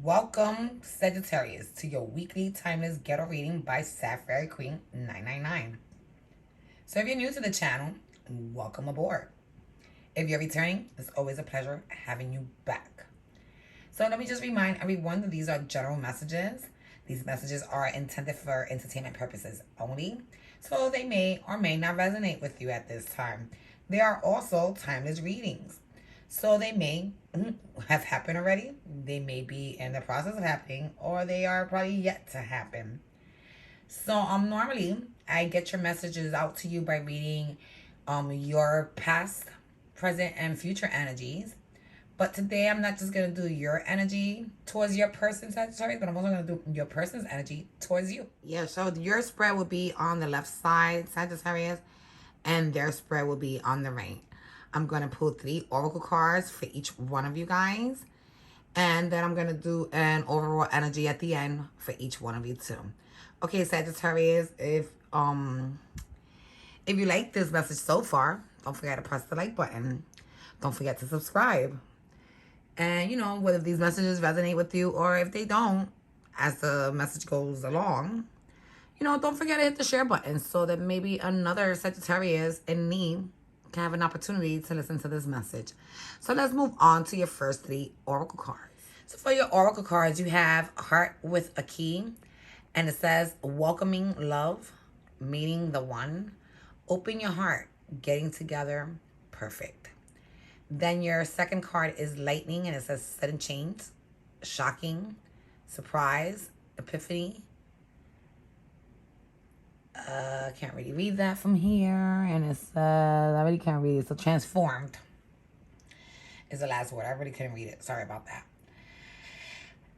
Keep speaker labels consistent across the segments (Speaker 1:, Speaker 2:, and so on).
Speaker 1: Welcome, Sagittarius, to your weekly timeless ghetto reading by Sapphire Queen 999. So if you're new to the channel, welcome aboard. If you're returning, it's always a pleasure having you back. So let me just remind everyone that these are general messages. These messages are intended for entertainment purposes only, so they may or may not resonate with you at this time. They are also timeless readings. So they may have happened already, they may be in the process of happening, or they are probably yet to happen. So normally I get your messages out to you by reading your past, present, and future energies. But today I'm not just gonna do your energy towards your person, Sagittarius, but I'm also gonna do your person's energy towards you. Yeah, so your spread will be on the left side, Sagittarius, and their spread will be on the right. I'm going to pull 3 oracle cards for each one of you guys. And then I'm going to do an overall energy at the end for each one of you too. Okay, Sagittarius, if you like this message so far, don't forget to press the like button. Don't forget to subscribe. And, whether these messages resonate with you or if they don't, as the message goes along, don't forget to hit the share button so that maybe another Sagittarius in need can have an opportunity to listen to this message. So let's move on to your first 3 oracle cards. So for your oracle cards, you have Heart with a Key, and it says welcoming love, meeting the one, open your heart, getting together, perfect. Then your second card is Lightning, and it says sudden change, shocking, surprise, epiphany. I can't really read that from here. And it says, I really can't read it. So transformed is the last word. I really couldn't read it. Sorry about that.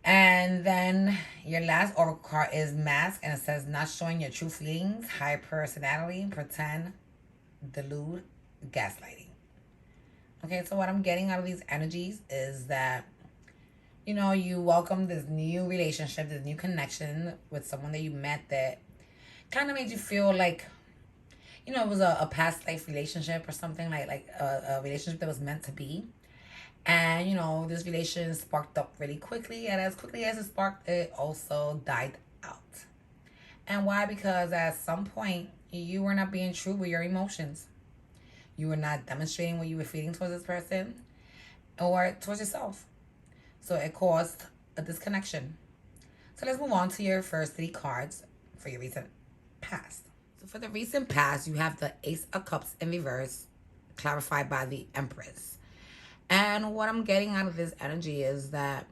Speaker 1: And then your last oracle card is Mask. And it says not showing your true feelings, high personality, pretend, delude, gaslighting. Okay, so what I'm getting out of these energies is that, you welcome this new relationship, this new connection with someone that you met that kind of made you feel like, it was a past life relationship or something, like a relationship that was meant to be. And, this relation sparked up really quickly. And as quickly as it sparked, it also died out. And why? Because at some point, you were not being true with your emotions. You were not demonstrating what you were feeling towards this person or towards yourself. So it caused a disconnection. So let's move on to your first 3 cards for your recent past. So for the recent past, you have the Ace of Cups in reverse, clarified by the Empress. And what I'm getting out of this energy is that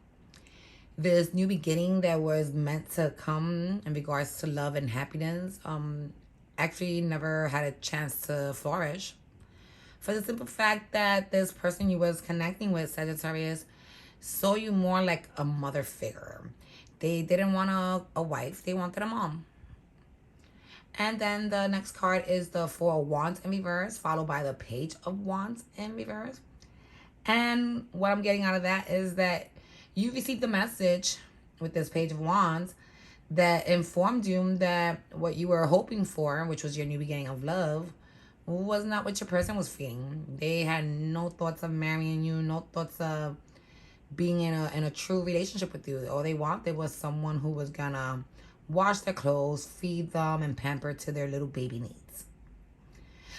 Speaker 1: this new beginning that was meant to come in regards to love and happiness actually never had a chance to flourish. For the simple fact that this person you was connecting with, Sagittarius, saw you more like a mother figure. They didn't want a wife, they wanted a mom. And then the next card is the 4 of Wands in reverse, followed by the Page of Wands in reverse. And what I'm getting out of that is that you received a message with this Page of Wands that informed you that what you were hoping for, which was your new beginning of love, was not what your person was feeling. They had no thoughts of marrying you, no thoughts of being in a true relationship with you. All they wanted was someone who was gonna wash their clothes, feed them, and pamper to their little baby needs.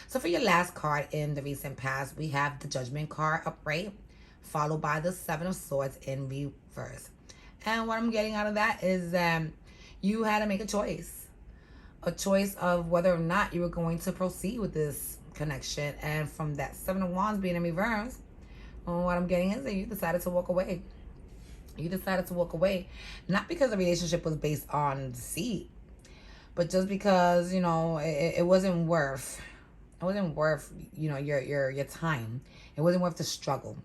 Speaker 1: So for your last card in the recent past, we have the Judgment card upright, followed by the 7 of Swords in reverse. And what I'm getting out of that is that you had to make a choice of whether or not you were going to proceed with this connection. And from that 7 of Wands being in reverse, what I'm getting is that you decided to walk away. You decided to walk away, not because the relationship was based on deceit, but just because, it wasn't worth, your time. It wasn't worth the struggle.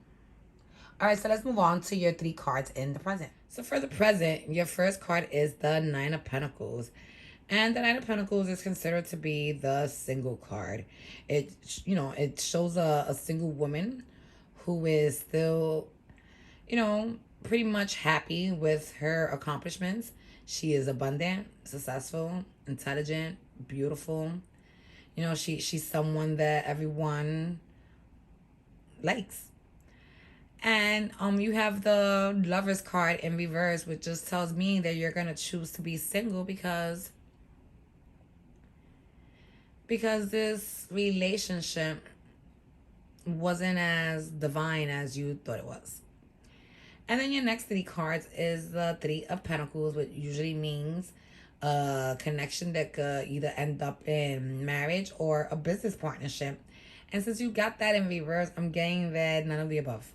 Speaker 1: All right, so let's move on to your 3 cards in the present. So for the present, your first card is the 9 of Pentacles. And the 9 of Pentacles is considered to be the single card. It shows a single woman who is still, pretty much happy with her accomplishments. She is abundant, successful, intelligent, beautiful. She's someone that everyone likes. And you have the Lovers card in reverse, which just tells me that you're gonna choose to be single because this relationship wasn't as divine as you thought it was. And then your next three cards is the Three of Pentacles, which usually means a connection that could either end up in marriage or a business partnership. And since you got that in reverse, I'm getting that none of the above.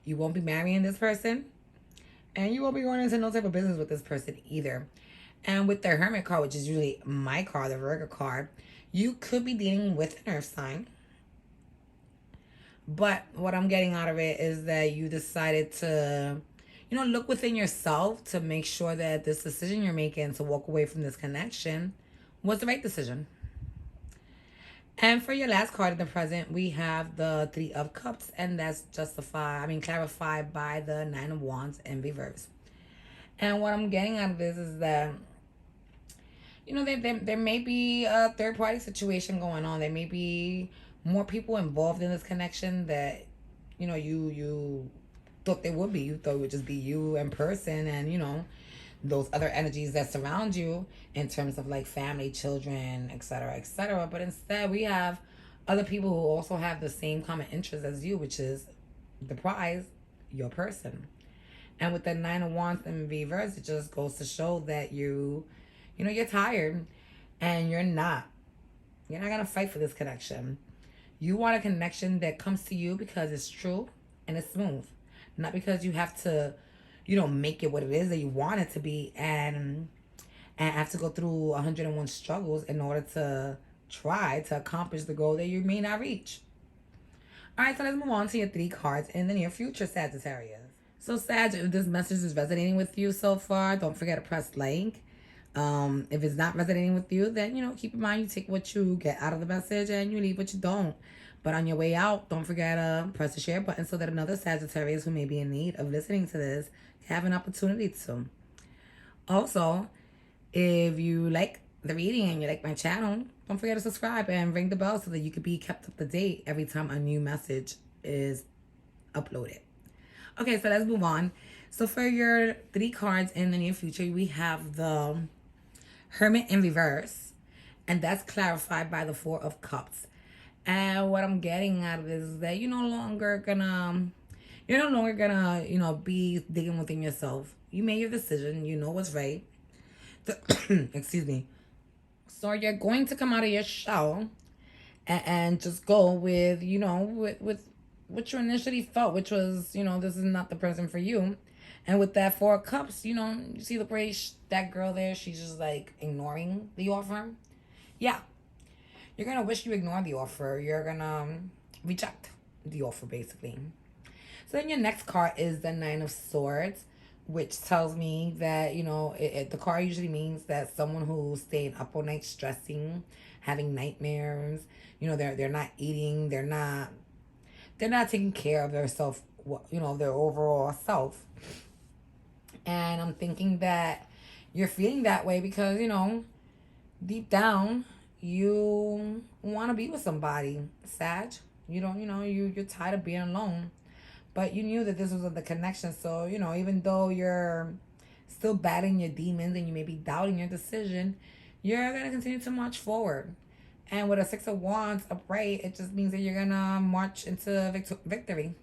Speaker 1: You won't be marrying this person, and you won't be going into no type of business with this person either. And with the Hermit card, which is usually my card, the Virgo card, you could be dealing with an earth sign. But what I'm getting out of it is that you decided to, look within yourself to make sure that this decision you're making to walk away from this connection was the right decision. And for your last card in the present, we have the Three of Cups, and that's clarified by the Nine of Wands in reverse. And what I'm getting out of this is that, there may be a third party situation going on. There may be more people involved in this connection that, you thought there would be. You thought it would just be you in person and, those other energies that surround you in terms of like family, children, etc., etc. But instead, we have other people who also have the same common interest as you, which is the prize, your person. And with the Nine of Wands in reverse, it just goes to show that you're tired, and you're not gonna fight for this connection. You want a connection that comes to you because it's true and it's smooth, not because you have to make it what it is that you want it to be, and have to go through 101 struggles in order to try to accomplish the goal that you may not reach. All right, so let's move on to your three cards in the near future, Sagittarius. So, Sag, if this message is resonating with you so far, don't forget to press like. If it's not resonating with you, then, keep in mind you take what you get out of the message and you leave what you don't. But on your way out, don't forget to press the share button so that another Sagittarius who may be in need of listening to this can have an opportunity to. Also, if you like the reading and you like my channel, don't forget to subscribe and ring the bell so that you can be kept up to date every time a new message is uploaded. Okay, so let's move on. So for your three cards in the near future, we have the Hermit in reverse, and that's clarified by the Four of Cups. And what I'm getting out of this is that you're no longer gonna, be digging within yourself. You made your decision. You know what's right. Excuse me. So you're going to come out of your shell and just go with, with what you initially felt, which was, this is not the person for you. And with that Four of Cups, you see the way that girl there, she's just like ignoring the offer. Yeah. You're going to wish you ignored the offer. You're going to reject the offer, basically. So then your next card is the Nine of Swords, which tells me that, the card usually means that someone who's staying up all night stressing, having nightmares, they're not eating, they're not taking care of their self, their overall self. And I'm thinking that you're feeling that way because, deep down, you want to be with somebody, Sag. You're tired of being alone. But you knew that this was the connection. So, even though you're still battling your demons and you may be doubting your decision, you're going to continue to march forward. And with a Six of Wands upright, it just means that you're going to march into victory.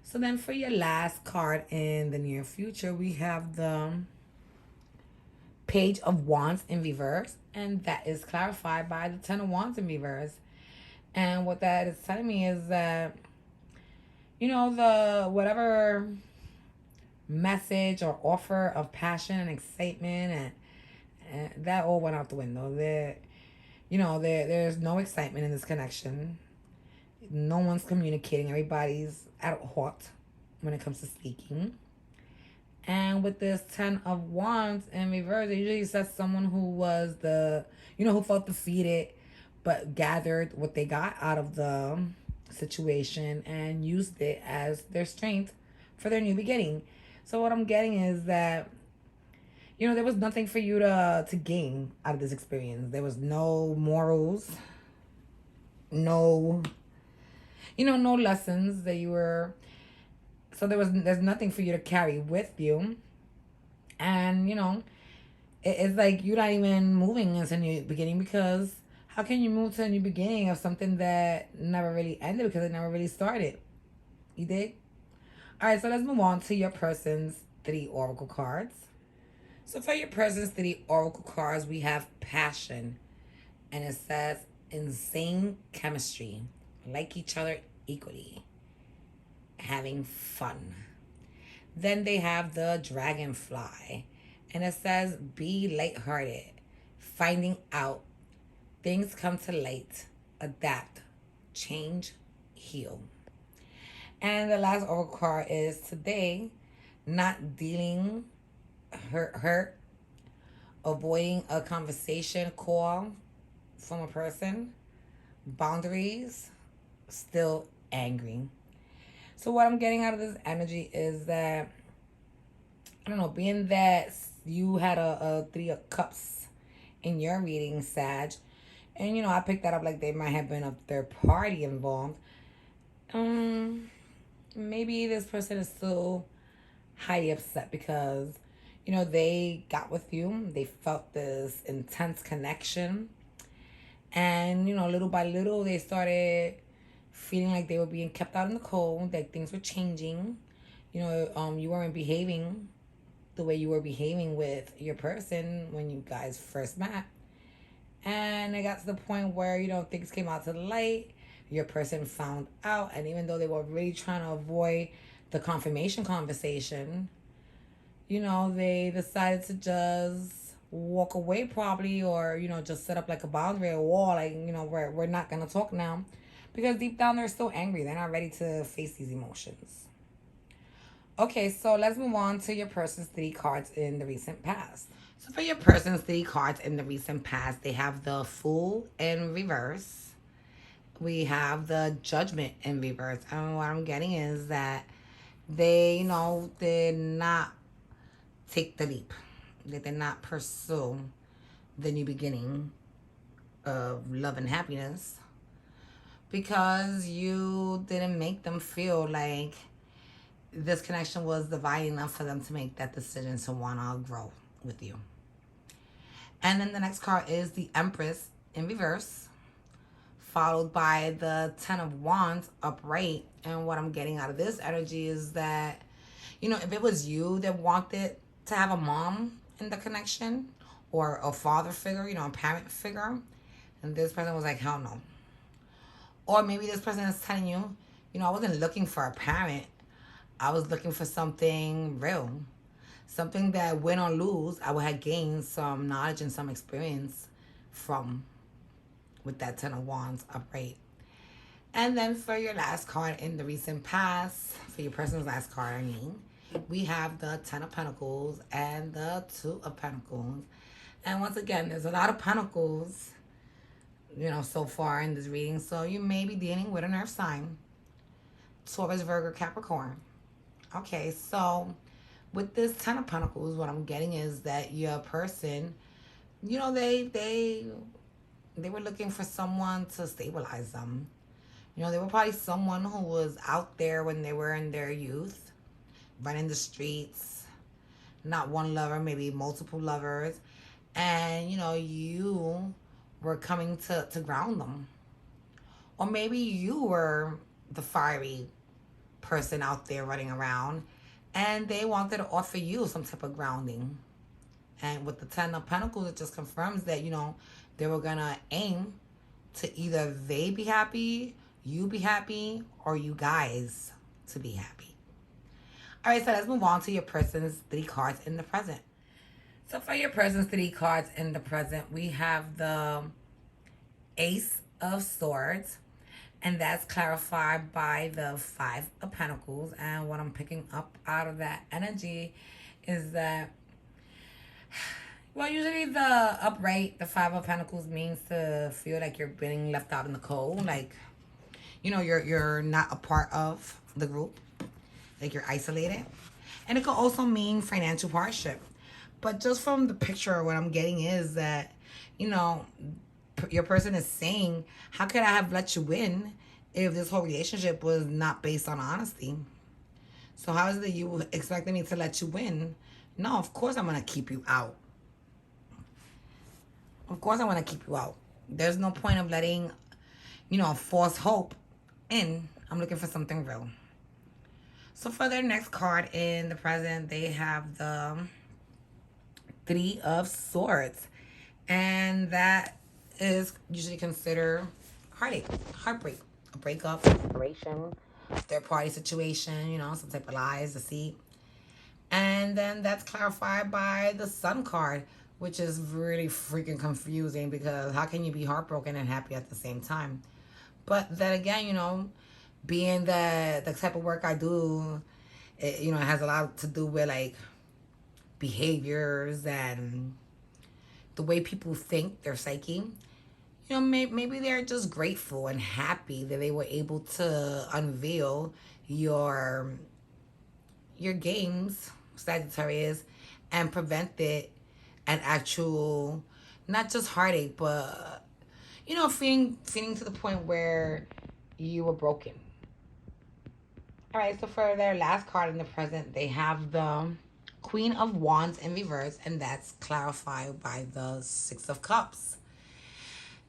Speaker 1: So then for your last card in the near future, we have the Page of Wands in reverse. And that is clarified by the Ten of Wands in reverse. And what that is telling me is that, the whatever message or offer of passion and excitement and that all went out the window. There's no excitement in this connection. No one's communicating. Everybody's at a halt when it comes to speaking. And with this Ten of Wands in reverse, it usually says someone who was who felt defeated, but gathered what they got out of the situation and used it as their strength for their new beginning. So what I'm getting is that, there was nothing for you to gain out of this experience. There was no morals, no no lessons that you were, so there's nothing for you to carry with you. And, it's like you're not even moving into a new beginning, because how can you move to a new beginning of something that never really ended because it never really started? You dig? All right, so let's move on to your person's 3 oracle cards. So for your person's 3 oracle cards, we have passion, and it says insane chemistry, like each other equally, having fun. Then they have the dragonfly, and it says be lighthearted, finding out, things come to light, adapt, change, heal. And the last oracle card is today, not dealing hurt, avoiding a conversation call from a person, boundaries, still angry. So what I'm getting out of this energy is that, I don't know, being that you had a 3 of cups in your reading, Sag, and I picked that up like they might have been a third party involved. Maybe this person is still highly upset because they got with you, they felt this intense connection, and little by little they started feeling like they were being kept out in the cold, that things were changing. You weren't behaving the way you were behaving with your person when you guys first met. And it got to the point where, things came out to the light. Your person found out. And even though they were really trying to avoid the confirmation conversation, they decided to just walk away probably, or, just set up like a boundary, a wall, like, we're not going to talk now. Because deep down, they're still angry. They're not ready to face these emotions. Okay, so let's move on to your person's 3 cards in the recent past. So for your person's 3 cards in the recent past, they have the Fool in reverse. We have the Judgment in reverse. And what I'm getting is that they, did not take the leap. They did not pursue the new beginning of love and happiness, because you didn't make them feel like this connection was divine enough for them to make that decision to want to grow with you. And then the next card is the Empress in reverse, followed by the 10 of Wands upright. And what I'm getting out of this energy is that, if it was you that wanted to have a mom in the connection, or a father figure, a parent figure, and this person was like, hell no. Or maybe this person is telling you, I wasn't looking for a parent. I was looking for something real. Something that, win or lose, I would have gained some knowledge and some experience from, with that 10 of Wands upright. And then for your last card in the recent past, for your person's last card, we have the 10 of Pentacles and the 2 of Pentacles. And once again, there's a lot of Pentacles, so far in this reading. So you may be dealing with an earth sign, Taurus, Virgo, Capricorn. Okay, so with this 10 of Pentacles, what I'm getting is that your person, they were looking for someone to stabilize them. They were probably someone who was out there when they were in their youth, running the streets, not one lover, maybe multiple lovers. And, you were coming to ground them. Or maybe you were the fiery person out there running around, and they wanted to offer you some type of grounding. And with the 10 of Pentacles, it just confirms that, they were going to aim to either they be happy, you be happy, or you guys to be happy. All right, so let's move on to your person's 3 cards in the present. So for your person's 3 cards in the present, we have the Ace of Swords, and that's clarified by the 5 of Pentacles. And what I'm picking up out of that energy is that, well, usually the upright, the 5 of Pentacles, means to feel like you're being left out in the cold, like, you're not a part of the group, like you're isolated. And it could also mean financial hardship. But just from the picture, what I'm getting is that, your person is saying, how could I have let you in if this whole relationship was not based on honesty. So how is it that you expecting me to let you win? No, of course I'm gonna keep you out. Of course I want to keep you out. There's no point of letting, false hope in. I'm looking for something real. So for their next card in the present, they have the Three of Swords. And that is usually considered heartache, heartbreak, a breakup, separation, third party situation, some type of lies, deceit. And then that's clarified by the Sun card, which is really freaking confusing because how can you be heartbroken and happy at the same time? But then again, being the type of work I do, it has a lot to do with like behaviors and the way people think, their psyche. Maybe they're just grateful and happy that they were able to unveil your games, Sagittarius, and prevent it an actual, not just heartache, but feeling to the point where you were broken. All right, so for their last card in the present, they have the Queen of Wands in reverse, and that's clarified by the Six of Cups.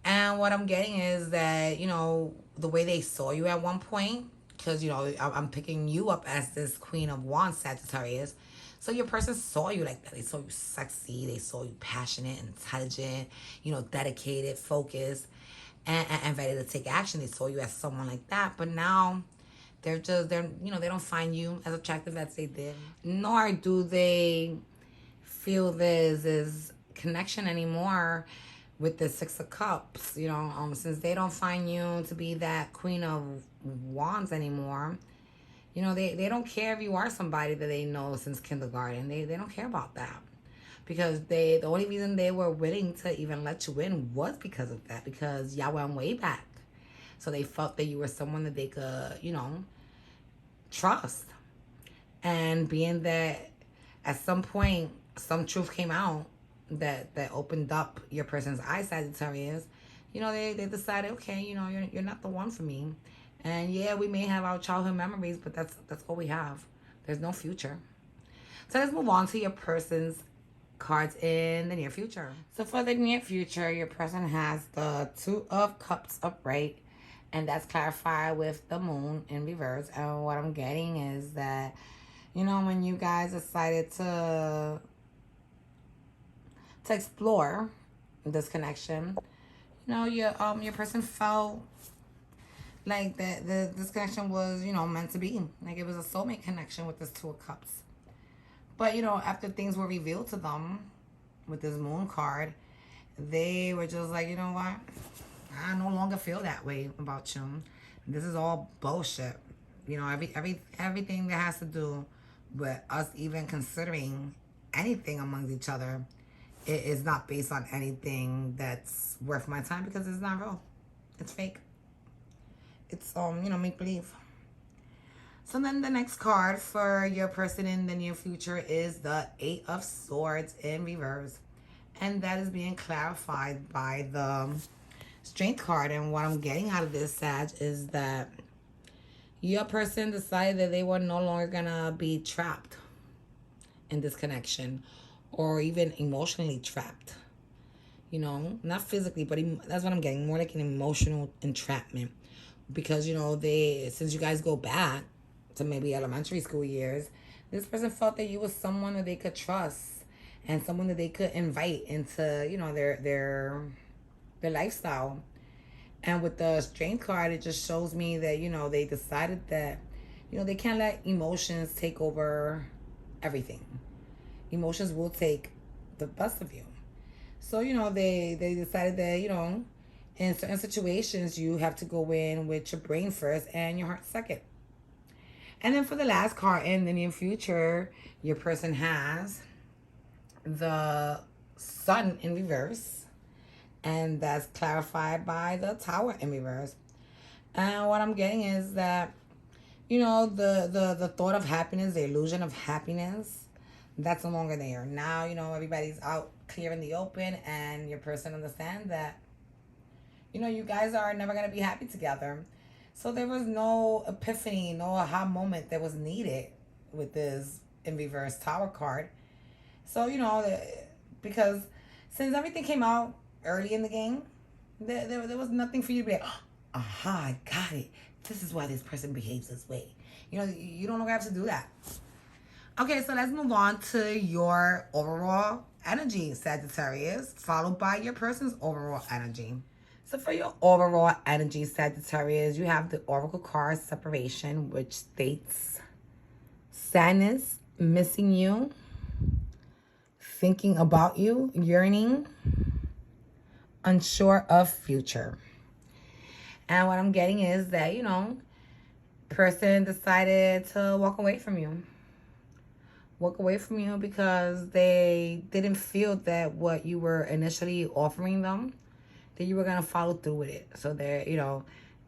Speaker 1: And what I'm getting is that, the way they saw you at one point, because, I'm picking you up as this Queen of Wands, Sagittarius. So your person saw you like that. They saw you sexy. They saw you passionate, intelligent, dedicated, focused, and ready to take action. They saw you as someone like that. But now they don't find you as attractive as they did. Nor do they feel there's connection anymore with the Six of Cups, since they don't find you to be that Queen of Wands anymore. They don't care if you are somebody that they know since kindergarten. They don't care about that. Because the only reason they were willing to even let you in was because of that. Because y'all went way back. So they felt that you were someone that they could, trust. And being that at some point some truth came out that opened up your person's eyes, Sagittarius, they decided, okay, you're not the one for me. And yeah, we may have our childhood memories, but that's all we have. There's no future. So let's move on to your person's cards in the near future. So for the near future, your person has the Two of Cups upright, and that's clarified with the Moon in reverse. And what I'm getting is that, when you guys decided to explore this connection, your person felt like this connection was, meant to be. Like it was a soulmate connection with this Two of Cups. But, after things were revealed to them with this Moon card, they were just like, you know what? I no longer feel that way about you. This is all bullshit. Everything that has to do with us even considering anything amongst each other, it is not based on anything that's worth my time because it's not real. It's fake. It's make believe. So then the next card for your person in the near future is the Eight of Swords in reverse. And that is being clarified by the Strength card. And what I'm getting out of this, Sag, is that your person decided that they were no longer gonna be trapped in this connection or even emotionally trapped. Not physically, but that's what I'm getting. More like an emotional entrapment. Because, since you guys go back to maybe elementary school years, this person felt that you was someone that they could trust and someone that they could invite into, their lifestyle. And with the Strength card, it just shows me that, they decided that, they can't let emotions take over everything. Emotions will take the best of you. So, they decided that, in certain situations, you have to go in with your brain first and your heart second. And then for the last card in the near future, your person has the Sun in reverse. And that's clarified by the Tower in reverse. And what I'm getting is that, the thought of happiness, the illusion of happiness, that's no longer there. Now, everybody's out clear in the open and your person understands that, you guys are never going to be happy together. So there was no epiphany, no aha moment that was needed with this in reverse Tower card. So, because since everything came out early in the game, there was nothing for you to be like, aha, I got it. This is why this person behaves this way. You don't have to do that. Okay, so let's move on to your overall energy, Sagittarius, followed by your person's overall energy. So for your overall energy, Sagittarius, you have the Oracle card Separation, which states sadness, missing you, thinking about you, yearning, unsure of future. And what I'm getting is that, person decided to walk away from you. Walk away from you because they didn't feel that what you were initially offering them, that you were going to follow through with it. So they're,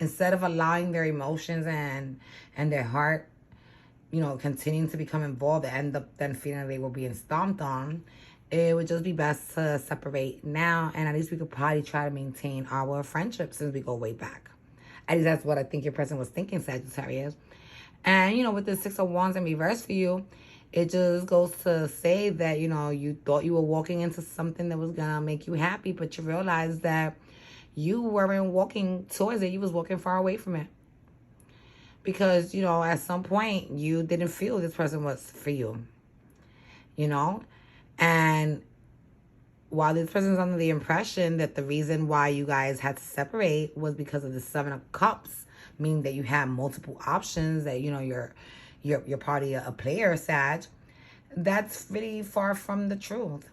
Speaker 1: instead of allowing their emotions and their heart, continuing to become involved, and end up then feeling they were being stomped on, it would just be best to separate now, and at least we could probably try to maintain our friendship since we go way back. At least that's what I think your person was thinking, Sagittarius. And, with the Six of Wands in reverse for you, it just goes to say that, you thought you were walking into something that was going to make you happy, but you realized that you weren't walking towards it. You was walking far away from it. Because, at some point, you didn't feel this person was for you. And while this person's under the impression that the reason why you guys had to separate was because of the Seven of Cups, meaning that you have multiple options, that, you're part of a player, Sag, that's really far from the truth.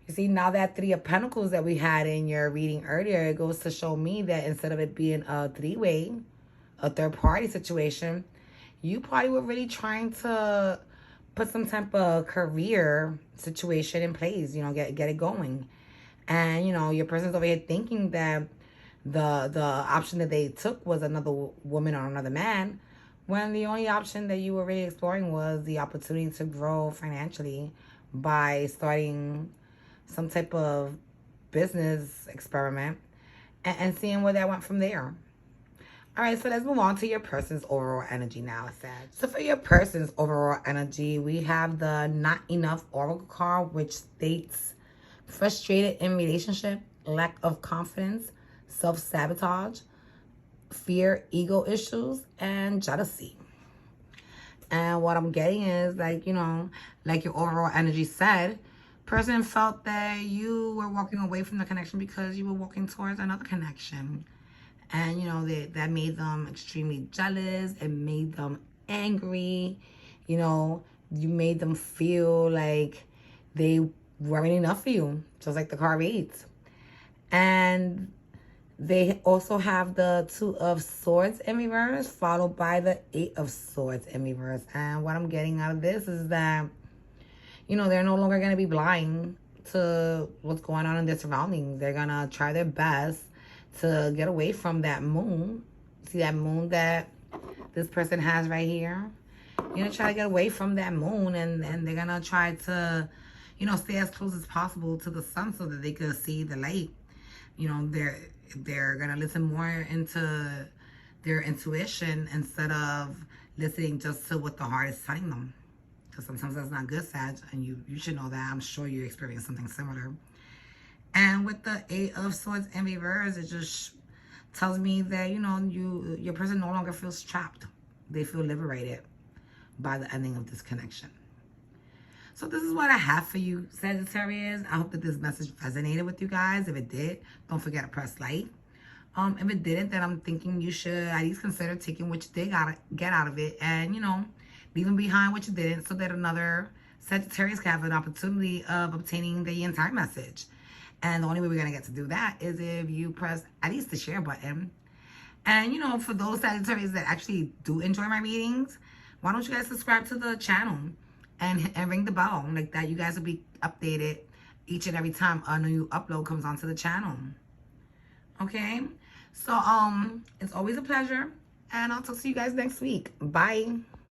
Speaker 1: You see, now that Three of Pentacles that we had in your reading earlier, it goes to show me that instead of it being a three-way, a third-party situation, you probably were really trying to put some type of career situation in place, get it going. And, your person's over here thinking that the option that they took was another woman or another man, when the only option that you were really exploring was the opportunity to grow financially by starting some type of business experiment and seeing where that went from there. All right, so let's move on to your person's overall energy now, Sag. So for your person's overall energy, we have the Not Enough Oracle card, which states frustrated in relationship, lack of confidence, self-sabotage, fear, ego issues, and jealousy. And what I'm getting is, like your overall energy said, person felt that you were walking away from the connection because you were walking towards another connection. And, that made them extremely jealous. It made them angry. You made them feel like they weren't enough for you, just like the card reads. And they also have the Two of Swords in reverse, followed by the Eight of Swords in reverse. And what I'm getting out of this is that, they're no longer going to be blind to what's going on in their surroundings. They're going to try their best to get away from that moon. See that moon that this person has right here? You're going to try to get away from that moon, and they're going to try to, stay as close as possible to the sun so that they can see the light. They're going to listen more into their intuition instead of listening just to what the heart is telling them. Because sometimes that's not good, Sag, and you should know that. I'm sure you experienced something similar. And with the Eight of Swords in reverse, it just tells me that, your person no longer feels trapped. They feel liberated by the ending of this connection. So this is what I have for you, Sagittarius. I hope that this message resonated with you guys. If it did, don't forget to press like. If it didn't, then I'm thinking you should at least consider taking what you did get out of it and, leaving behind what you didn't, so that another Sagittarius can have an opportunity of obtaining the entire message. And the only way we're going to get to do that is if you press at least the share button. And, for those Sagittarius that actually do enjoy my readings, why don't you guys subscribe to the channel and ring the bell? Like that, you guys will be updated each and every time a new upload comes onto the channel. Okay? So, it's always a pleasure. And I'll talk to you guys next week. Bye.